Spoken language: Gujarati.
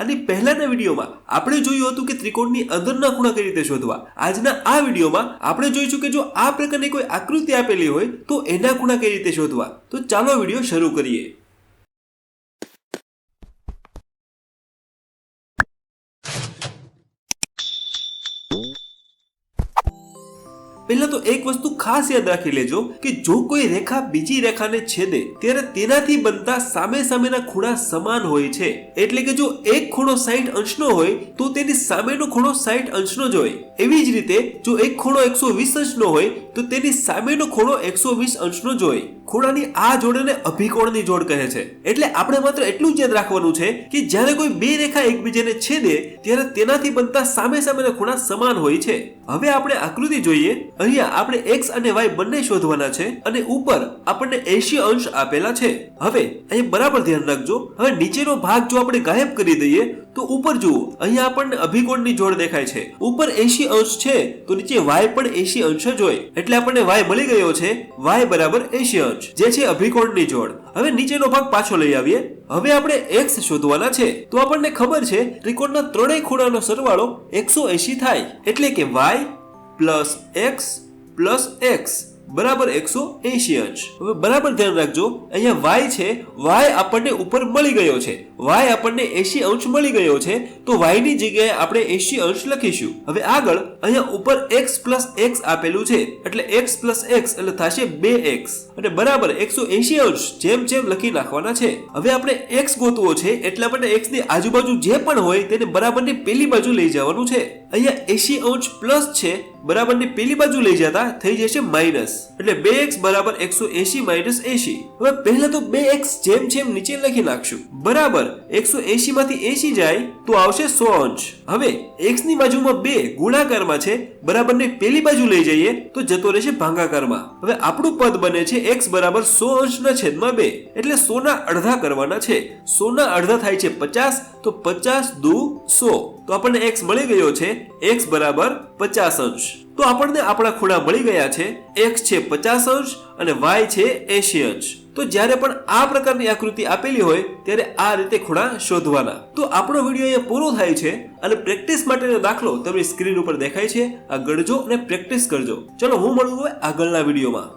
આની પહેલાના વિડીયોમાં આપણે જોયું હતું કે ત્રિકોણની અંદરના ખૂણા કઈ રીતે શોધવા. આજના આ વિડીયોમાં આપણે જોઈશું કે જો આ પ્રકારની કોઈ આકૃતિ આપેલી હોય તો એના ખૂણા કઈ રીતે શોધવા. તો ચાલો વિડીયો શરૂ કરીએ. પહેલા તો એક વસ્તુ ખાસ યાદ રાખી લેજો કે જો કોઈ રેખા બીજી રેખાને છેદે ત્યારે તેનાથી બનતા સામે સામેના ખૂણા સમાન હોય છે. એટલે કે જો એક ખૂણો 60 અંશનો હોય તો તેની સામેનો ખૂણો 60 અંશનો જ હોય. એવી જ રીતે જો એક ખૂણો 120 અંશનો હોય તો તેની સામેનો ખૂણો 120 અંશનો જ હોય. ખૂણાની આ જોડને અભિકોણની જોડ કહે છે. એટલે આપણે માત્ર એટલું જ યાદ રાખવાનું છે કે જ્યારે કોઈ બે રેખા એકબીજાને છેદે ત્યારે તેનાથી બનતા સામે સામેના ખૂણા સમાન હોય છે. હવે આપણે આકૃતિ જોઈએ. અહીંયા આપણે x અને y બંને શોધવાના છે અને ઉપર આપણને 80 અંશ આપેલા છે. હવે અહીં બરાબર ધ્યાન રાખજો. હવે નીચેનો ભાગ જો આપણે ગાયબ કરી દઈએ તો ઉપર જુઓ, અહીંયા આપણને અભિકોણની જોડ દેખાય છે. ઉપર 80 અંશ છે તો નીચે y પણ 80 અંશ જ હોય. એટલે આપણને y મળી ગયો છે. y બરાબર 80 અંશ જે છે અભિકોણની જોડ. હવે નીચેનો ભાગ પાછો લઈ આવીએ. હવે આપણે x શોધવાના છે. તો આપણને ખબર છે ત્રિકોણના ત્રણેય ખૂણાનો સરવાળો 180 થાય. એટલે કે y plus x plus x બરાબર 180 અંશ. હવે બરાબર ધ્યાન રાખજો, અહીંયા y છે, y આપણને ઉપર મળી ગયો છે, y આપણને 80 અંશ મળી ગયો છે તો y ની જગ્યાએ આપણે 80 અંશ લખીશું. હવે આગળ અહીંયા ઉપર x પ્લસ x આપેલું છે એટલે x પ્લસ x એટલે થશે 2x અને બરાબર 180 અંશ જેમ જેમ લખી નાખવાના છે. હવે આપણે x ગોતવો છે એટલે આપણે x ની આજુબાજુ જે પણ હોય તેને બરાબરની પેલી બાજુ લઈ જવાનું છે. અહીંયા 80 અંશ પ્લસ છે, બરાબરની પેલી બાજુ લઈ જતા થઈ જશે માઇનસ એટલે 2x બરાબર 180 માઇનસ 80. હવે પહેલા તો 2x જેમ જેમ નીચે લખી નાખશું. બરાબર 180 માંથી 80 જાય તો આવશે 100 અંશ. હવે x ની બાજુમાં 2 ગુણાકારમાં છે, બરાબરની પેલી બાજુ લઈ જઈએ તો જતો રહેશે ભાગાકારમાં. હવે આપણું પદ બને છે x બરાબર 100 અંશના છેદમાં 2 એટલે 100 ના અડધા કરવાના છે. 100 ના અડધા થાય છે 50 તો 50 દુ 100 તો આપણને x મળી ગયો છે x બરાબર 50 અંશ. તો આપણને આપણા ખૂણા મળી ગયા છે. x છે 50 અંશ અને y છે 80 અંશ. તો જ્યારે પણ આ પ્રકારની આકૃતિ આપેલી હોય ત્યારે આ રીતે ખૂણા શોધવાના. તો આપણો વિડીયો અહીંયા પૂરો થાય છે અને પ્રેક્ટિસ માટેનો દાખલો તમારી સ્ક્રીન ઉપર દેખાય છે. આ ગણજો અને પ્રેક્ટિસ કરજો. ચલો હું મળું હવે આગળના વિડીયોમાં.